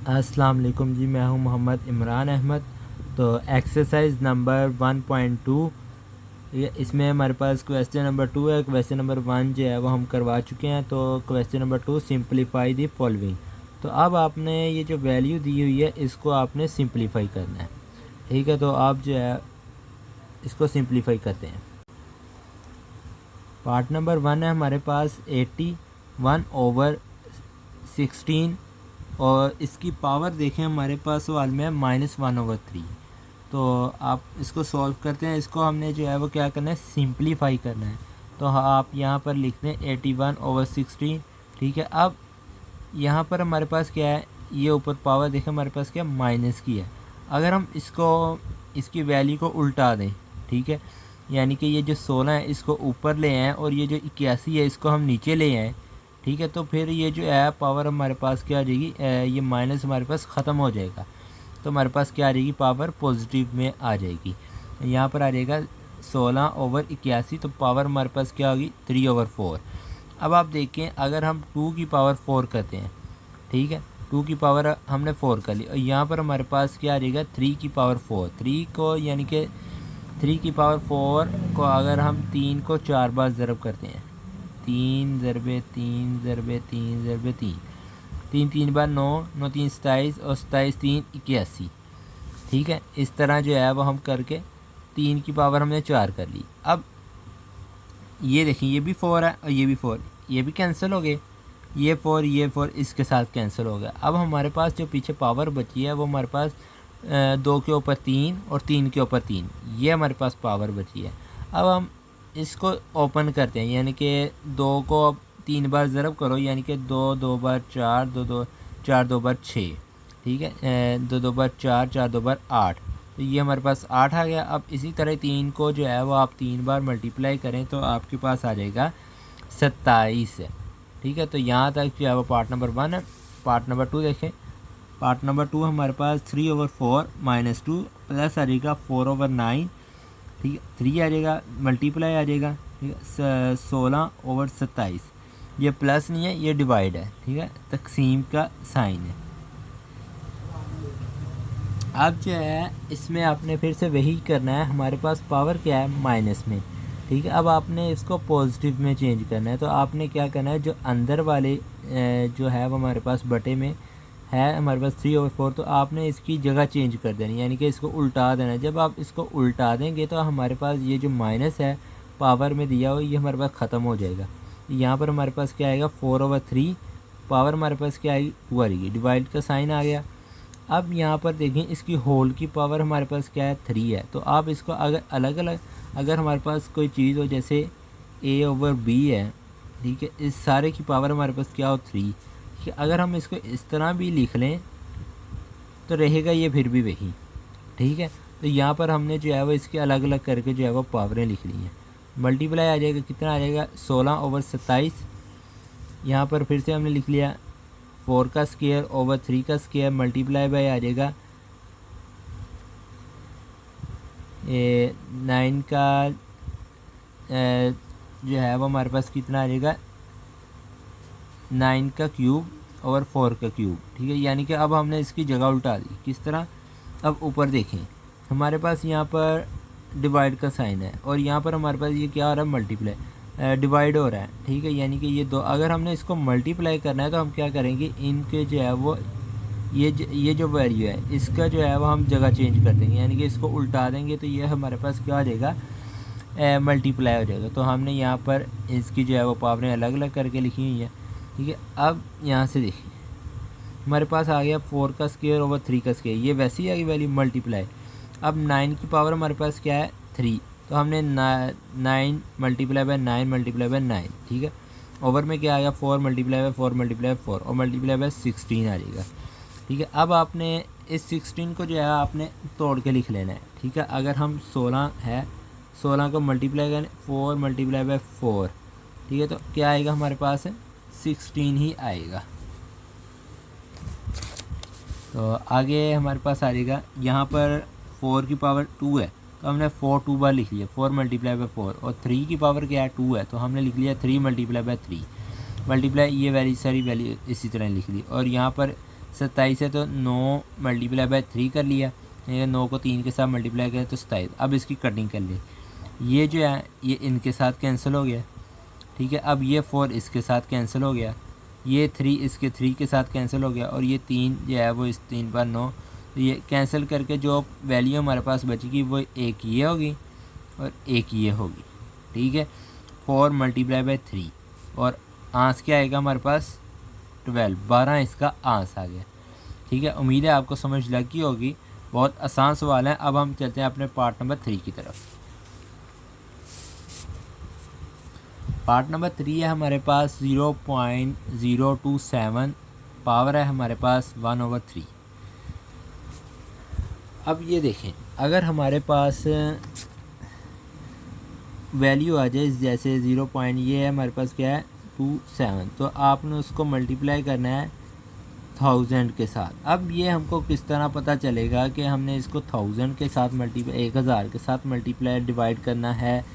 अस्सलाम वालेकुम जी, मैं हूं मोहम्मद इमरान अहमद। तो एक्सरसाइज नंबर 1.2 इसमें हमारे पास क्वेश्चन नंबर 2 है। क्वेश्चन नंबर 1 जो है वो हम करवा चुके हैं। तो question number 2, simplify the following. तो अब आपने ये जो वैल्यू दी हुई है इसको आपने सिंपलीफाई करना है। ठीक है, तो आप जो है इसको सिंपलीफाई करते हैं। पार्ट नंबर 1 है हमारे पास 81/16 और इसकी पावर देखें हमारे पास सवाल में है -1/3। तो आप इसको सॉल्व करते हैं। इसको हमने जो है वो क्या करना है, सिंपलीफाई करना है। तो आप यहाँ पर लिख दें 81/16। ठीक है, अब यहाँ पर हमारे पास क्या है, ये ऊपर पावर देखें हमारे पास क्या माइनस की है। अगर हम इसकी वैल्यू को उल्टा दें, ठीक है, यानी कि ये जो 16 है इसको ऊपर ले आएँ और ये जो 81 है इसको हम नीचे ले आएँ, ठीक है, तो फिर ये जो है पावर हमारे पास क्या आ जाएगी, ये माइनस हमारे पास ख़त्म हो जाएगा। तो हमारे पास क्या आ जाएगी, पावर पॉजिटिव में आ जाएगी। यहाँ पर आ जाएगा 16/81। तो पावर हमारे पास क्या होगी, 3/4। अब आप देखें अगर हम 2 की पावर 4 करते हैं, ठीक है, 2 की पावर हमने 4 कर ली और यहाँ पर हमारे पास क्या आ जाएगा, 3 की पावर 4। 3 को यानी कि 3 की पावर 4 को अगर हम 3 को 4 बार ज़रब करते हैं, 3 ज़रबे 3 ज़रबे 3 ज़रबे 3, 3 3 बार 9, 9 3 27 और 27 3 81। ठीक है, इस तरह जो है वो हम करके 3 की पावर हमने 4 कर ली। अब ये देखिए ये भी 4 है और ये भी 4, ये भी कैंसिल हो गए। ये 4 इसके साथ कैंसिल हो गया। अब हमारे पास जो पीछे पावर बची है वो हमारे पास 2 के ऊपर 3 और 3 के ऊपर 3, ये हमारे पास पावर बची है। अब हम इसको ओपन करते हैं, यानी कि 2 को अब 3 बार ज़रब करो, यानी कि 2 2 बार 4, 2 2 4 2 बार 6, ठीक है, 2 2 बार 4, 4 2 बार 8। तो ये हमारे पास 8 आ गया। अब इसी तरह 3 को जो है वो आप 3 बार मल्टीप्लाई करें तो आपके पास आ जाएगा 27। ठीक है, तो यहाँ तक जो है वो पार्ट नंबर 1 है। पार्ट नंबर 2 देखें। पार्ट नंबर 2 हमारे पास 3/4 -2 प्लस आ जाएगा 4/9। ठीक है, 3 आ जाएगा, मल्टीप्लाई आ जाएगा, ठीक है, 16/27। ये प्लस नहीं है, ये डिवाइड है, ठीक है, तकसीम का साइन है। अब जो है इसमें आपने फिर से वही करना है। हमारे पास पावर क्या है, माइनस में, ठीक है। अब आपने इसको पॉजिटिव में चेंज करना है। तो आपने क्या करना है, जो अंदर वाले जो है वो हमारे पास बटे में है हमारे पास 3/4, तो आपने इसकी जगह चेंज कर देनी, यानी कि इसको उल्टा देना। जब आप इसको उल्टा देंगे तो हमारे पास ये जो माइनस है पावर में दिया हो ये हमारे पास ख़त्म हो जाएगा। यहाँ पर हमारे पास क्या आएगा, 4/3। पावर हमारे पास क्या आएगी, 2 आएगी, डिवाइड का साइन आ गया। अब यहाँ पर देखें इसकी होल की पावर हमारे पास क्या है, 3 है। तो आप इसको अगर अलग अलग, अगर हमारे पास कोई चीज़ हो जैसे A/B है, ठीक है, इस सारे की पावर हमारे पास क्या हो, 3। कि अगर हम इसको इस तरह भी लिख लें तो रहेगा ये फिर भी वही, ठीक है। तो यहाँ पर हमने जो है वो इसके अलग अलग करके जो है वो पावरें लिख ली हैं। मल्टीप्लाई आ जाएगा, कितना आ जाएगा, 16/27। यहाँ पर फिर से हमने लिख लिया 4 का स्क्वायर ओवर 3 का स्क्वायर, मल्टीप्लाई बाय आ जाएगा 9 का जो है वो हमारे पास कितना आ जाएगा, 9 का क्यूब और 4 का क्यूब, ठीक है। यानी कि अब हमने इसकी जगह उल्टा दी। किस तरह, अब ऊपर देखें हमारे पास यहाँ पर डिवाइड का साइन है और यहाँ पर हमारे पास ये क्या हो रहा है, मल्टीप्लाई, डिवाइड हो रहा है, ठीक है। यानी कि ये दो, अगर हमने इसको मल्टीप्लाई करना है तो हम क्या करेंगे, इनके जो है वो ये जो वैल्यू है इसका जो है वो हम जगह चेंज कर देंगे, यानी कि इसको उल्टा देंगे तो ये हमारे पास क्या हो जाएगा, मल्टीप्लाई हो जाएगा। तो हमने यहाँ पर इसकी जो है वो पावरें अलग अलग करके लिखी हुई हैं, ठीक है। अब यहाँ से देखिए हमारे पास आ गया 4 का स्क्वायर ओवर 3 का स्क्वायर, ये वैसी आ गई वैल्यू मल्टीप्लाई। अब 9 की पावर हमारे पास क्या है, 3। तो हमने 9 मल्टीप्लाई बाय 9 मल्टीप्लाई बाय 9, ठीक है। ओवर में क्या आएगा, 4 मल्टीप्लाई बाय 4 मल्टीप्लाई बाय 4 और मल्टीप्लाई बाय 16 आ जाएगा, ठीक है। अब आपने इस 16 को जो है आपने तोड़ के लिख लेना है, ठीक है। अगर हम 16 है, 16 को मल्टीप्लाई करें 4 मल्टीप्लाई बाय 4, ठीक है, तो क्या आएगा हमारे पास, 16 ही आएगा। तो आगे हमारे पास आ जाएगा, यहाँ पर 4 की पावर 2 है तो हमने 4 2 बार लिख लिया, 4 मल्टीप्लाई बाय 4, और 3 की पावर क्या है, 2 है, तो हमने लिख लिया 3 मल्टीप्लाई बाय 3 मल्टीप्लाई, ये वैल्यू सारी वैल्यू इसी तरह लिख ली। और यहाँ पर 27 है तो 9 मल्टीप्लाई बाय 3 कर लिया, 9 को 3 के साथ मल्टीप्लाई करें तो 27। अब इसकी कटिंग कर ली, ये जो है ये इनके साथ कैंसिल हो गया, ठीक है। अब ये 4 इसके साथ कैंसिल हो गया, ये 3 इसके 3 के साथ कैंसिल हो गया, और ये 3 जो है वो इस 3 पर 9, तो ये कैंसिल करके जो वैल्यू हमारे पास बचेगी वो एक ये होगी और एक ये होगी, ठीक है। 4 मल्टीप्लाई बाय 3 और आंस क्या आएगा हमारे पास 12 इसका आंस आ गया, ठीक है। उम्मीद है आपको समझ लगी होगी, बहुत आसान सवाल है। अब हम चलते हैं अपने पार्ट नंबर 3 की तरफ। पार्ट नंबर 3 है हमारे पास 0.027, पावर है हमारे पास 1/3। अब ये देखें, अगर हमारे पास वैल्यू आ जाए जैसे 0 पॉइंट, ये है हमारे पास क्या है 27, तो आपने उसको मल्टीप्लाई करना है 1000 के साथ। अब ये हमको किस तरह पता चलेगा कि हमने इसको 1000 के साथ मल्टीप्लाई 1000 के साथ मल्टीप्लाई डिवाइड करना है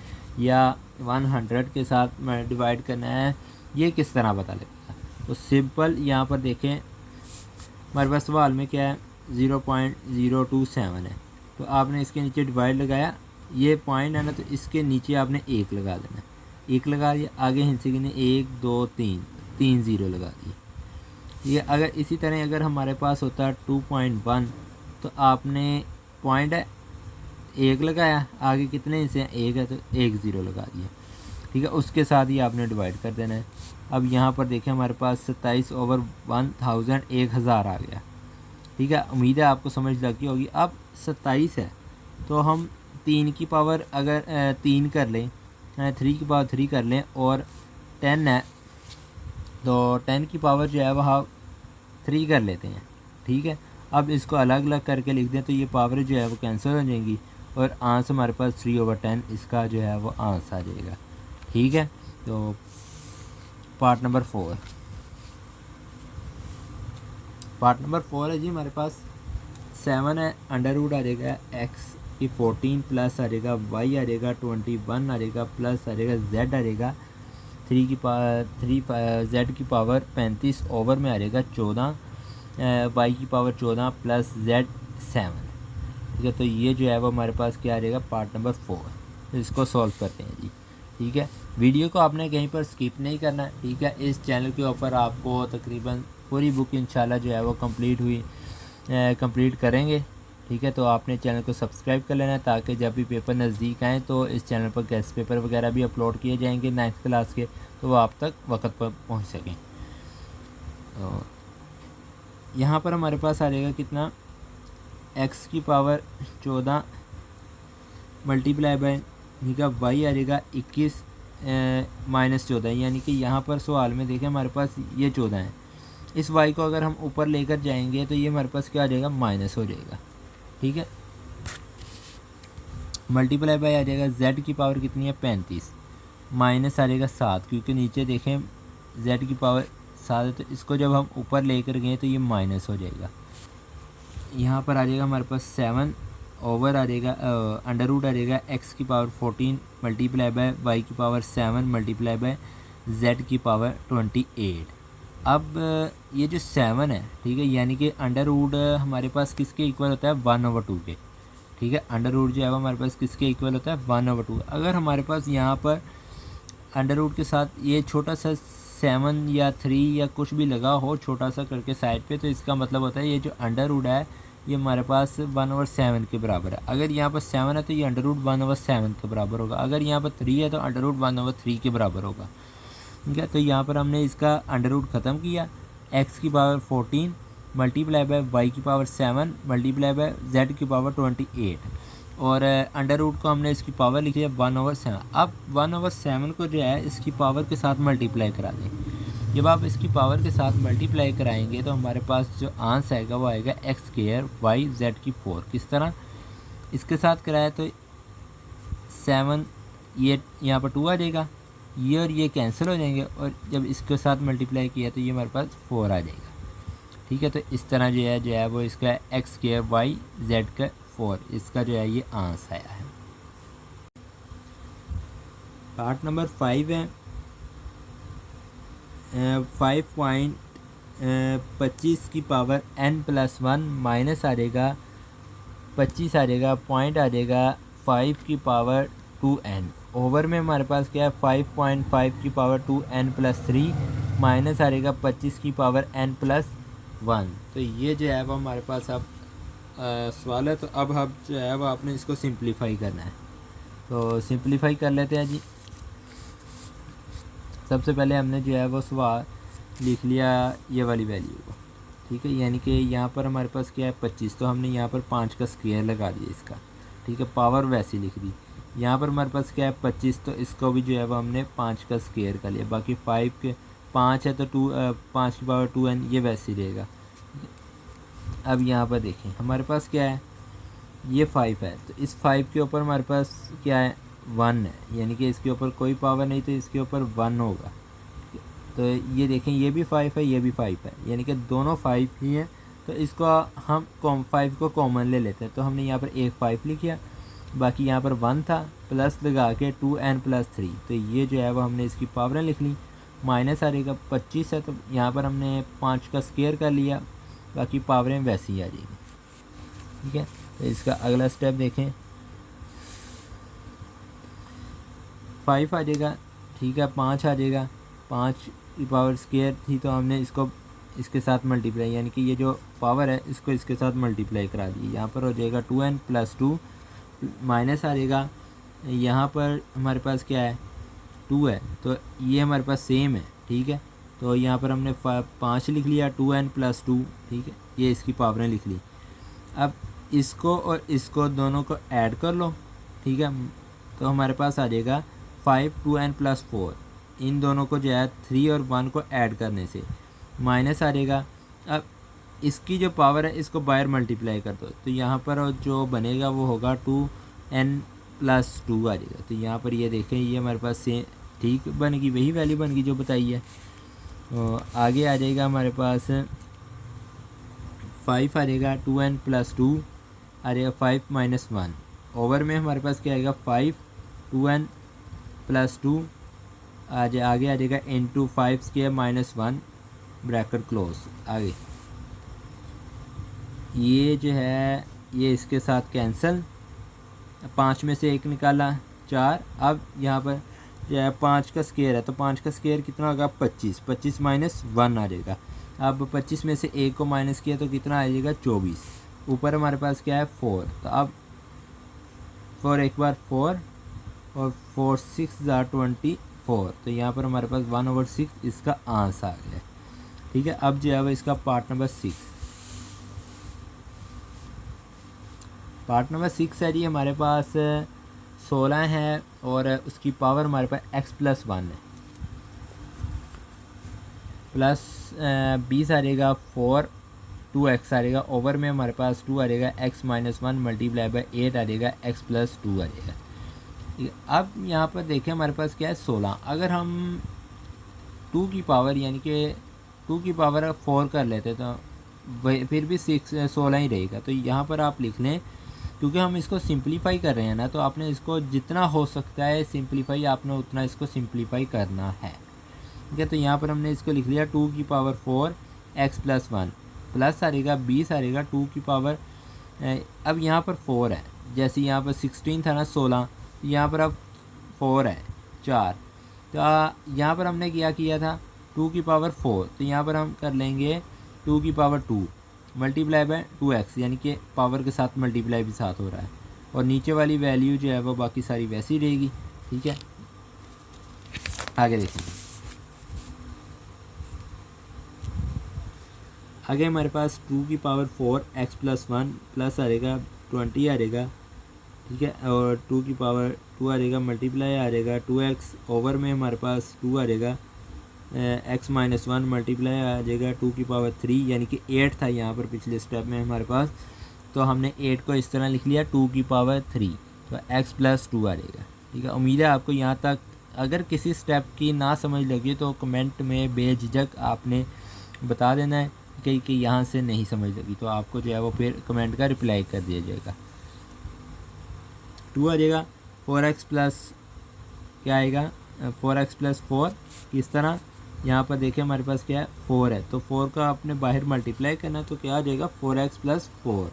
या 100 के साथ डिवाइड करना है, ये किस तरह पता लगेगा? तो सिंपल यहाँ पर देखें, हमारे पास सवाल में क्या है 0.027 है, तो आपने इसके नीचे डिवाइड लगाया, ये पॉइंट है ना, तो इसके नीचे आपने 1 लगा देना, 1 लगा दिया, आगे हिंसे गिने 1 2 3, 3 0 लगा दिए। ये अगर इसी तरह अगर हमारे पास होता है 2.1, तो आपने पॉइंट है 1 लगाया, आगे कितने हिस्से हैं 1 है तो 1 0 लगा दिया, ठीक है। उसके साथ ही आपने डिवाइड कर देना है। अब यहाँ पर देखें हमारे पास 27/1000 1000 आ गया, ठीक है। उम्मीद है आपको समझ लगी होगी। अब 27 है तो हम 3 की पावर अगर 3 कर लें, 3 की पावर 3 कर लें, और 10 है तो 10 की पावर जो है वह 3 कर लेते हैं, ठीक है। अब इसको अलग अलग करके लिख दें तो ये पावर जो है वो कैंसिल हो जाएंगी, और आंस हमारे पास 3/10 इसका जो है वो आंस आ जाएगा, ठीक है। तो पार्ट नंबर 4, पार्ट नंबर 4 है जी हमारे पास 7 है, अंडर रूट आ जाएगा x की 14 प्लस आ जाएगा y आ जाएगा 21 आ जाएगा प्लस आ जाएगा z आ जाएगा 3 की पावर 3 z की पावर 35 ओवर में आ जाएगा 14, y की पावर 14 प्लस z 7, ठीक है। तो ये जो है वो हमारे पास क्या आ जाएगा पार्ट नंबर 4, तो इसको सॉल्व करते हैं जी, ठीक है। वीडियो को आपने कहीं पर स्किप नहीं करना है, ठीक है। इस चैनल के ऊपर आपको तकरीबन पूरी बुक इंशाल्लाह जो है वो कंप्लीट करेंगे, ठीक है। तो आपने चैनल को सब्सक्राइब कर लेना है ताकि जब भी पेपर नज़दीक आएँ तो इस चैनल पर गेस्ट पेपर वगैरह भी अपलोड किए जाएंगे 9th क्लास के, तो वो आप तक वक्त पर पहुंच सकें। तो यहाँ पर हमारे पास आ जाएगा कितना, x की पावर 14 मल्टीप्लाई बाय, ठीक है, y आ जाएगा 21 माइनस 14, यानी कि यहाँ पर सवाल में देखें हमारे पास ये 14 है, इस y को अगर हम ऊपर लेकर जाएंगे तो ये हमारे पास क्या आ जाएगा माइनस हो जाएगा, ठीक है। मल्टीप्लाई बाय आ जाएगा z की पावर कितनी है 35, माइनस आ जाएगा 7, क्योंकि नीचे देखें z की पावर 7 है, तो इसको जब हम ऊपर लेकर गए तो ये माइनस हो जाएगा। यहाँ पर आ जाएगा हमारे पास 7 ओवर आ जाएगा अंडर रूट आ जाएगा x की पावर 14 मल्टीप्लाई बाय y की पावर 7 मल्टीप्लाई बाय z की पावर 28। अब ये जो 7 है, ठीक है, यानी कि अंडर रूट हमारे पास किसके इक्वल होता है 1/2 के, ठीक है। अंडर रूट जो है वो हमारे पास किसके इक्वल होता है 1/2। अगर हमारे पास यहाँ पर अंडर रूट के साथ ये छोटा सा 7 या 3 या कुछ भी लगा हो छोटा सा करके साइड पे, तो इसका मतलब होता है ये जो अंडर रूट है ये हमारे पास 1/7 के बराबर है। अगर यहाँ पर 7 है तो ये अंडर रूट 1/7 के बराबर होगा, अगर यहाँ पर 3 है तो अंडर रूट 1/3 के बराबर होगा, ठीक है। तो यहाँ पर हमने इसका अंडर रूट ख़त्म किया, x की पावर 14 मल्टीप्लाई बाय y की पावर 7 मल्टीप्लाई बाय z की पावर 28, और अंडर रूट को हमने इसकी पावर लिखी है 1/7। अब 1/7 को जो है इसकी पावर के साथ मल्टीप्लाई करा दें। जब आप इसकी पावर के साथ मल्टीप्लाई कराएंगे तो हमारे पास जो आंसर आएगा वो आएगा x² y z की 4। किस तरह इसके साथ कराया तो 7 ये यहाँ पर 2 आ जाएगा, ये और ये कैंसिल हो जाएंगे, और जब इसके साथ मल्टीप्लाई किया तो ये हमारे पास 4 आ जाएगा, ठीक है। तो इस तरह जो है वो इसका x² y z का 4, इसका जो है ये आंसर आया है। पार्ट नंबर 5 है 5.5 25 की पावर n+1 माइनस आ जाएगा 25 आ जाएगा, पॉइंट आ जाएगा 5 की पावर 2n। ओवर में हमारे पास क्या है 5.5 की पावर 2n+3 माइनस आ जाएगा 25 की पावर n+1। तो ये जो है वो हमारे पास अब सवाल है। तो अब हम जो है वो आपने इसको सिंप्लीफाई करना है। तो सिंप्लीफाई कर लेते हैं जी। सबसे पहले हमने जो है वो सवाल लिख लिया ये वाली वैल्यू को, ठीक है। यानी कि यहाँ पर हमारे पास क्या है 25, तो हमने यहाँ पर 5 का स्क्वायर लगा दिया इसका, ठीक है। पावर वैसी लिख दी। यहाँ पर हमारे पास क्या है 25, तो इसको भी जो है वो हमने 5 का स्क्वायर कर लिया। बाकी 5 है तो 5 की पावर 2n ये वैसे ही रहेगा। अब यहाँ पर देखें हमारे पास क्या है ये 5 है, तो इस 5 के ऊपर हमारे पास क्या है 1 है, यानी कि इसके ऊपर कोई पावर नहीं, तो इसके ऊपर 1 होगा। तो ये देखें ये भी 5 है, ये भी 5 है, यानी कि दोनों 5 ही हैं। तो इसको हम 5 को कॉमन ले लेते हैं। तो हमने यहाँ पर एक 5 लिख किया, बाकी यहाँ पर 1 था, प्लस लगा के 2n+3। तो ये जो है वो हमने इसकी पावरें लिख ली। माइनस आ जाएगा 25 है, तो यहाँ पर हमने 5 का स्क्वायर कर लिया, बाकी पावरें वैसी ही आ जाएगी, ठीक है। तो इसका अगला स्टेप देखें 5 आ जाएगा, ठीक है, 5 आ जाएगा। 5 की पावर स्क्वायर थी तो हमने इसको इसके साथ मल्टीप्लाई, यानी कि ये जो पावर है इसको इसके साथ मल्टीप्लाई करा दी। यहाँ पर हो जाएगा 2n+2 माइनस आ जाएगा, यहाँ पर हमारे पास क्या है 2 है, तो ये हमारे पास सेम है, ठीक है। तो यहाँ पर हमने 5 लिख लिया 2n+2, ठीक है, ये इसकी पावरें लिख ली। अब इसको और इसको दोनों को ऐड कर लो, ठीक है। तो हमारे पास आ जाएगा 5 2n+4। इन दोनों को जो है 3 और 1 को ऐड करने से माइनस आ जाएगा। अब इसकी जो पावर है इसको बाहर मल्टीप्लाई कर दो, तो यहाँ पर जो बनेगा वो होगा 2n+2 आ जाएगा। तो यहाँ पर ये देखें ये हमारे पास से ठीक बनेगी, वही वैल्यू बनेगी जो बताई है। तो आगे आ जाएगा हमारे पास 5 आ जाएगा 2n+2 आ जाएगा 5 - 1। ओवर में हमारे पास क्या आएगा 5 2n+2 आगे आ जाएगा इंटू 5 स्क्वायर -1 ब्रैकेट क्लोज। आगे ये जो है ये इसके साथ कैंसिल, 5 में से 1 निकाला 4। अब यहाँ पर जो है 5 का स्क्वायर है, तो 5 का स्क्वायर कितना होगा 25। 25 - 1 आ जाएगा। अब 25 में से 1 को माइनस किया तो कितना आ जाएगा 24। ऊपर हमारे पास क्या है 4, तो अब 4 एक बार 4 और 4 6 24। तो यहाँ पर हमारे पास 1/6 इसका आंसर आ गया, ठीक है। अब जो है वो इसका पार्ट नंबर 6 है जी। हमारे पास 16 है और उसकी पावर हमारे पास x+1 है, प्लस 20 आ जाएगा 4 2x आ जाएगा। ओवर में हमारे पास 2 आ जाएगा x - 1 मल्टीप्लाई बाई 8 आ जाएगा x+2 आ जाएगा। अब यहाँ पर देखें हमारे पास क्या है 16। अगर हम 2 की पावर यानी कि 2 की पावर 4 कर लेते तो फिर भी 16 ही रहेगा। तो यहाँ पर आप लिख लें, क्योंकि हम इसको सिंप्लीफाई कर रहे हैं ना, तो आपने इसको जितना हो सकता है सिंप्लीफाई आपने उतना इसको सिंप्लीफाई करना है, ठीक है। तो यहाँ पर हमने इसको लिख लिया 2 की पावर 4 x+1 प्लस आ रहेगा 20 आ रहेगा 2 की पावर। अब यहाँ पर 4 है, जैसे यहाँ पर 16 था ना 16, यहाँ पर अब 4 है 4। तो यहाँ पर हमने क्या किया था 2 की पावर 4, तो यहाँ पर हम कर लेंगे 2 की पावर 2 मल्टीप्लाई बाय 2x, यानी कि पावर के साथ मल्टीप्लाई भी साथ हो रहा है। और नीचे वाली वैल्यू जो है वो बाकी सारी वैसी रहेगी, ठीक है। आगे देखेंगे, आगे हमारे पास 2 की पावर 4 x+1 प्लस आ जाएगा 20 आ जाएगा, ठीक है। और 2 की पावर 2 आ जाएगा मल्टीप्लाई आ जाएगा 2x। ओवर में हमारे पास 2 आ जाएगा x - 1 मल्टीप्लाई आ जाएगा 2 की पावर 3, यानी कि 8 था यहाँ पर पिछले स्टेप में हमारे पास, तो हमने 8 को इस तरह लिख लिया 2 की पावर 3, तो x+2 आ जाएगा, ठीक है। उम्मीद है आपको यहाँ तक। अगर किसी स्टेप की ना समझ लगी तो कमेंट में बेझिझक आपने बता देना है कि यहाँ से नहीं समझ लगी, तो आपको जो है वो फिर कमेंट का रिप्लाई कर दिया जाएगा। 2 आ जाएगा 4x प्लस क्या आएगा 4x + 4 किस तरह यहाँ पर देखिए हमारे पास क्या है 4 है, तो 4 का आपने बाहर मल्टीप्लाई करना, तो क्या आ जाएगा 4x + 4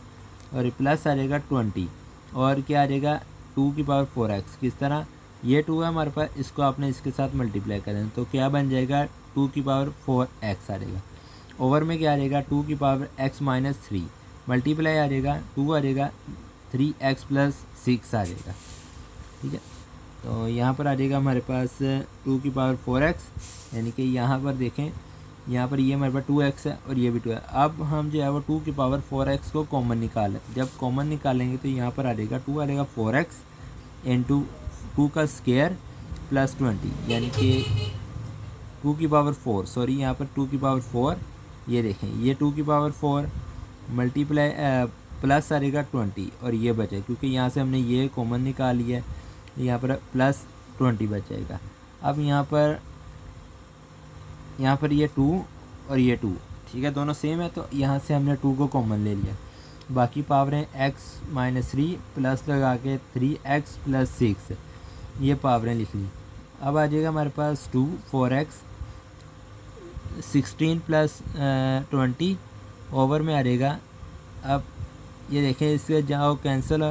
और प्लस आ जाएगा 20 और क्या आ जाएगा 2 की पावर 4x। किस तरह, ये 2 है हमारे पास, इसको आपने इसके साथ मल्टीप्लाई करना, तो क्या बन जाएगा 2 की पावर 4x आ जाएगा। ओवर में क्या आ जाएगा 2 की पावर x - 3 मल्टीप्लाई आ जाएगा 2 आ जाएगा 3x + 6 आ जाएगा। ठीक है, तो यहाँ पर आ जाएगा हमारे पास 2 की पावर 4x, यानी कि यहाँ पर देखें, यहाँ पर ये हमारे पास 2x है और ये भी 2 है। अब हम जो है वो 2 की पावर 4x को कॉमन निकालें, जब कॉमन निकालेंगे तो यहाँ पर आ जाएगा 2 आ जाएगा 4x इंटू 2 का स्क्वायर + 20, यानी कि 2 की पावर 4, सॉरी यहाँ पर 2 की पावर 4, ये देखें ये 2 की पावर 4 मल्टीप्लाई प्लस आ जाएगा 20 और ये बचा, क्योंकि यहाँ से हमने ये कॉमन निकाल लिया है, यहाँ पर +20 बच जाएगा। अब यहाँ पर ये 2 और ये 2, ठीक है, दोनों सेम है, तो यहाँ से हमने 2 को कॉमन ले लिया। बाकी पावरें x - 3 प्लस लगा के 3x + 6, ये पावरें लिख ली। अब आ जाएगा हमारे पास 2 4x 16 + 20 ओवर में आ जाएगा। अब ये देखें, इससे जहाँ कैंसिल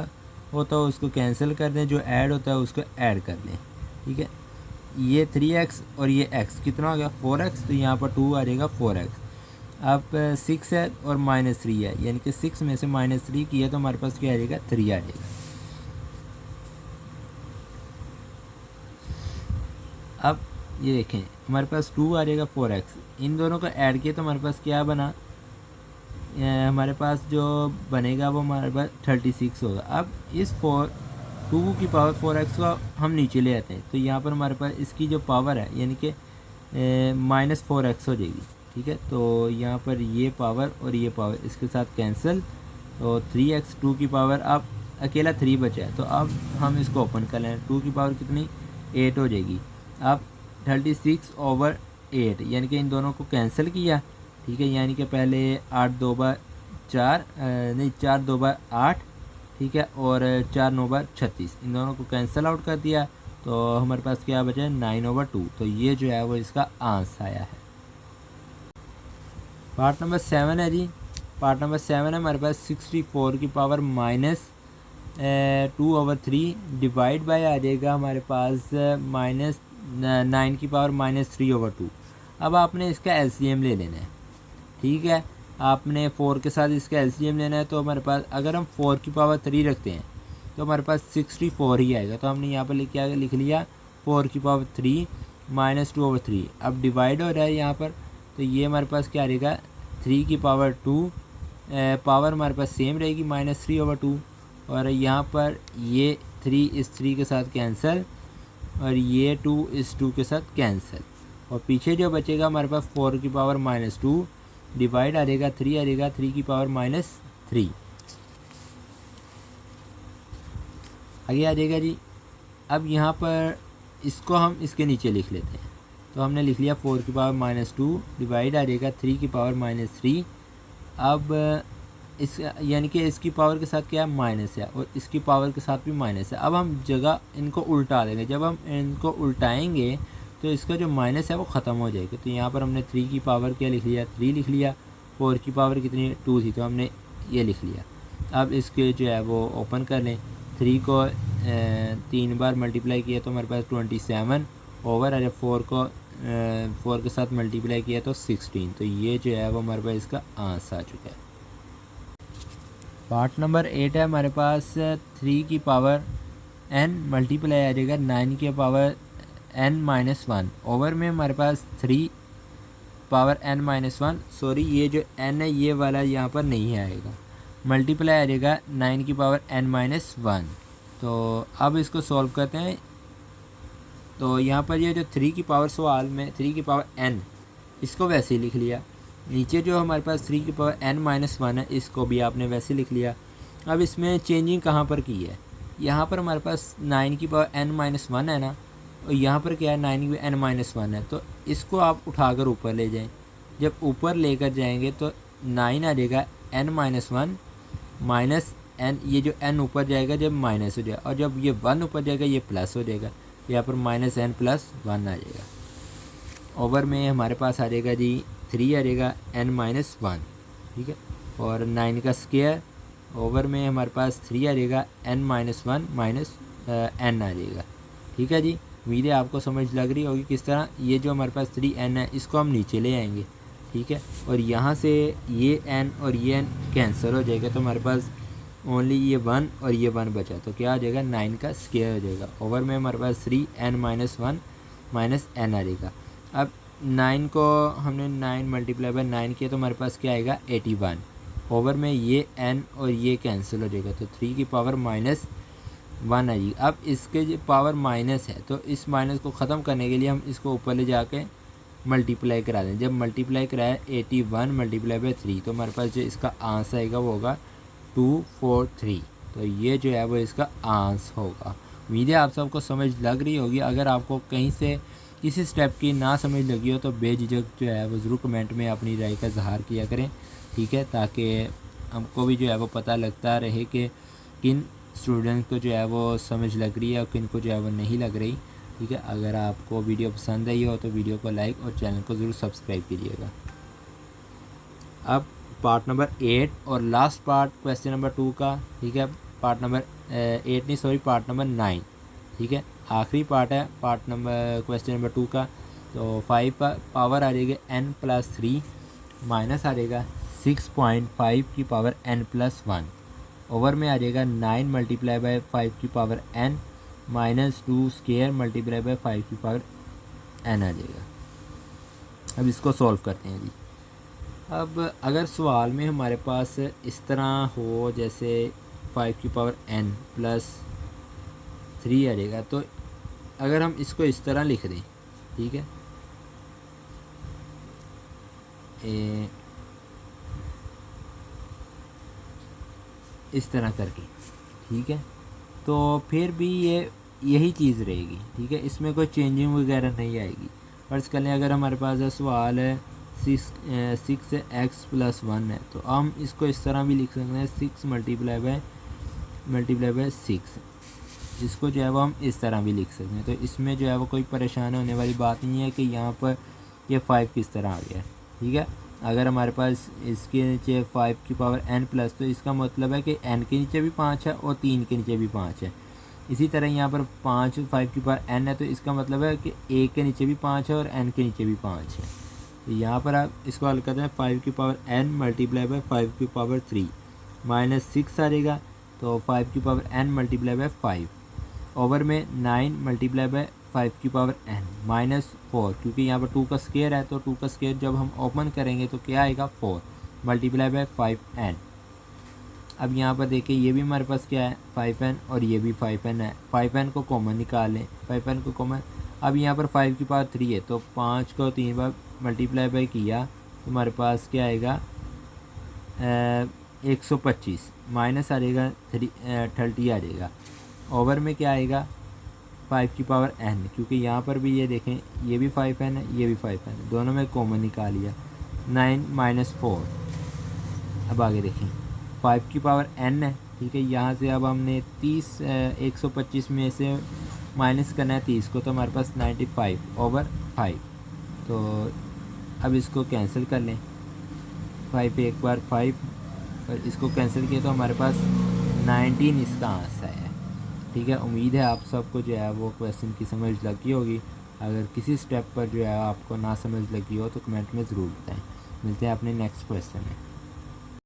होता है उसको कैंसिल कर दें, जो ऐड होता है उसको ऐड कर लें। ठीक है, ये 3x और ये x कितना हो गया 4x, तो यहाँ पर 2 आ जाएगा 4x। अब 6 है और -3 है, यानी कि 6 में से -3 किया तो हमारे पास क्या आ जाएगा 3 आ जाएगा। अब ये देखें हमारे पास 2 आ जाएगा 4x, इन दोनों को ऐड किया तो हमारे पास क्या बना, हमारे पास जो बनेगा वो हमारे पास 36 होगा। अब इस 2 की पावर 4x को हम नीचे ले आते हैं, तो यहाँ पर हमारे पास इसकी जो पावर है यानी कि -4x हो जाएगी। ठीक है, तो यहाँ पर ये पावर और ये पावर इसके साथ कैंसिल, तो 3x 2 की पावर, अब अकेला 3 बचा है, तो अब हम इसको ओपन कर लें, 2 की पावर कितनी 8 हो जाएगी। अब 36/8, यानी कि इन दोनों को कैंसिल किया। ठीक है, यानी कि पहले 8 2 बार 4 नहीं 4 2 बार 8, ठीक है, और 4 9 बार 36, इन दोनों को कैंसिल आउट कर दिया, तो हमारे पास क्या बचा है 9/2। तो ये जो है वो इसका आंसर आया है। पार्ट नंबर 7 है जी, पार्ट नंबर 7 है हमारे पास 64 की पावर -2/3 डिवाइड बाय आ जाएगा हमारे पास -9 की पावर -3/2। अब आपने इसका एलसीएम ले लेना है। ठीक है, आपने 4 के साथ इसका एलसीएम लेना है, तो हमारे पास अगर हम 4 की पावर 3 रखते हैं तो हमारे पास 64 ही आएगा, तो हमने यहाँ पर लिख लिया 4 की पावर 3 -2/3। अब डिवाइड हो रहा है यहाँ पर, तो ये हमारे पास क्या रहेगा 3 की पावर 2, पावर हमारे पास सेम रहेगी -3/2, और यहाँ पर ये 3 इस 3 के साथ कैंसिल और ये 2 इस 2 के साथ कैंसिल, और पीछे जो बचेगा हमारे पास 4 की पावर -2 डिवाइड आ जाएगा 3 आ जाएगा 3 की पावर -3 आगे आ जाएगा जी। अब यहाँ पर इसको हम इसके नीचे लिख लेते हैं, तो हमने लिख लिया 4 की पावर -2 डिवाइड आ जाएगा 3 की पावर -3। अब इस यानी कि इसकी पावर के साथ क्या है माइनस है और इसकी पावर के साथ भी माइनस है। अब हम जगह इनको उल्टा देंगे, जब हम इनको उल्टाएंगे तो इसका जो माइनस है वो ख़त्म हो जाएगा। तो यहाँ पर हमने 3 की पावर क्या लिख लिया 3 लिख लिया, 4 की पावर कितनी 2 थी तो हमने ये लिख लिया। अब इसके जो है वो ओपन कर लें, 3 को 3 बार मल्टीप्लाई किया तो हमारे पास 27 ओवर है, 4 को 4 के साथ मल्टीप्लाई किया तो 16। तो ये जो है वो हमारे पास इसका आंसर आ चुका है। पार्ट नंबर 8 है हमारे पास 3 की पावर n मल्टीप्लाई आ जाएगा 9 की पावर n-1 ओवर में हमारे पास 3 पावर n-1, सॉरी ये जो n है ये वाला यहाँ पर नहीं आएगा, मल्टीप्लाई आ जाएगा 9 की पावर n-1। तो अब इसको सॉल्व करते हैं, तो यहाँ पर ये जो 3 की पावर सवाल में 3 की पावर n इसको वैसे ही लिख लिया, नीचे जो हमारे पास 3 की पावर n-1 है इसको भी आपने वैसे लिख लिया। अब इसमें चेंजिंग कहाँ पर की है, यहाँ पर हमारे पास 9 की पावर n-1 है ना, और यहाँ पर क्या है 9 की n-1 है, तो इसको आप उठाकर ऊपर ले जाएं। जब ऊपर लेकर जाएंगे तो 9 आ जाएगा n-1 माइनस n, ये जो n ऊपर जाएगा जब माइनस हो जाएगा, और जब ये 1 ऊपर जाएगा ये प्लस हो जाएगा, यहाँ पर -n + 1 आ जाएगा। ओवर में हमारे पास आ जाएगा जी 3 आ जाएगा n-1, ठीक है। और 9 का स्क्वायर ओवर में हमारे पास 3 आ जाएगा n-1 माइनस n आ जाएगा, ठीक है जी। उम्मीद है आपको समझ लग रही होगी किस तरह। ये जो हमारे पास 3n है इसको हम नीचे ले आएंगे, ठीक है। और यहाँ से ये n और ये n कैंसिल हो जाएगा, तो हमारे पास ओनली ये 1 और ये 1 बचा, तो क्या आ जाएगा 9 का स्क्वायर हो जाएगा। ओवर में हमारे पास 3n-1 माइनस n आ जाएगा। अब 9 को हमने 9 मल्टीप्लाई बाय 9 किया तो हमारे पास क्या आएगा 81। ओवर में ये n और ये कैंसिल हो जाएगा, तो 3 की पावर -1 आएगी। अब इसके जो पावर माइनस है तो इस माइनस को ख़त्म करने के लिए हम इसको ऊपर ले जाके मल्टीप्लाई करा दें। जब मल्टीप्लाई कराया 81 मल्टीप्लाई बाय 3 तो हमारे पास जो इसका आंसर आएगा वो होगा 243। तो ये जो है वो इसका आंसर होगा। उम्मीद है आप सबको समझ लग रही होगी। अगर आपको कहीं से किसी स्टेप की ना समझ लगी हो तो बेझिझक जो है वो ज़रूर कमेंट में अपनी राय का इजहार किया करें, ठीक है, ताकि हमको भी जो है वो पता लगता रहे कि किन स्टूडेंट को जो है वो समझ लग रही है और किन को जो है वो नहीं लग रही, ठीक है। अगर आपको वीडियो पसंद आई हो तो वीडियो को लाइक और चैनल को ज़रूर सब्सक्राइब कीजिएगा। अब पार्ट नंबर 8 और लास्ट पार्ट क्वेश्चन नंबर 2 का, ठीक है, पार्ट नंबर 8 नहीं सॉरी पार्ट नंबर 9, ठीक है, आखिरी पार्ट है पार्ट नंबर क्वेश्चन नंबर 2 का। तो 5 पावर आ जाएगा n+3 माइनस आ जाएगा 6.5 की पावर n+1। ओवर में आ जाएगा 9 मल्टीप्लाई बाय 5 की power n minus 2 square multiply by 5 की पावर n आ जाएगा। अब इसको सॉल्व करते हैं जी। अब अगर सवाल में हमारे पास इस तरह हो जैसे 5 की पावर n+3 आ जाएगा, तो अगर हम इसको इस तरह लिख दें, ठीक है, इस तरह करके, ठीक है, तो फिर भी ये यही चीज़ रहेगी, ठीक है, इसमें कोई चेंजिंग वगैरह नहीं आएगी। फर्ज कर लें अगर हमारे पास सवाल है 6x+1 है, तो हम इसको इस तरह भी लिख सकते हैं 6 मल्टीप्लाई बाय 6, इसको जो है वो हम इस तरह भी लिख सकते हैं। तो इसमें जो है वो कोई परेशान होने वाली बात नहीं है कि यहाँ पर ये 5 किस तरह आ गया, ठीक है। अगर हमारे पास इसके नीचे 5 की पावर n+, तो इसका मतलब है कि n के नीचे भी 5 है और 3 के नीचे भी 5 है। इसी तरह यहाँ पर 5 की पावर n है, तो इसका मतलब है कि a के नीचे भी 5 है और n के नीचे भी 5 है। तो यहाँ पर आप इसको हल करते हैं 5 की पावर n मल्टीप्लाई बाय 5 की पावर 3 माइनस 6 आ जाएगा, तो 5 की power n multiply by 5 over में 9 मल्टीप्लाई बाय 5 की पावर n माइनस 4, क्योंकि यहाँ पर 2 का स्क्वायर है, तो 2 का स्क्वायर जब हम ओपन करेंगे तो क्या आएगा 4 मल्टीप्लाई बाय 5n। अब यहाँ पर देखिए ये भी हमारे पास क्या है 5n और ये भी 5n है। 5n को कॉमन निकाल लें, 5n को कॉमन। अब यहाँ पर 5 की पावर 3 है, तो 5 को 3 बार मल्टीप्लाई बाय किया तो हमारे पास क्या आएगा 125 माइनस आ जाएगा 30 आ जाएगा। ओवर में क्या आएगा 5 की पावर n, क्योंकि यहाँ पर भी ये देखें ये भी 5n है ये भी 5n है, दोनों में कॉमन निकाल लिया 9 - 4। अब आगे देखें 5 की पावर n है, ठीक है, यहाँ से अब हमने 125 में से माइनस करना है 30 को, तो हमारे पास 95 ओवर 5। तो अब इसको कैंसिल कर लें, 5 एक बार 5 और इसको कैंसिल किया तो हमारे पास 19 इसका आंसर है, ठीक है। उम्मीद है आप सबको जो है वो क्वेश्चन की समझ लगी होगी। अगर किसी स्टेप पर जो है आपको ना समझ लगी हो तो कमेंट में ज़रूर बताएं। मिलते हैं अपने नेक्स्ट क्वेश्चन में।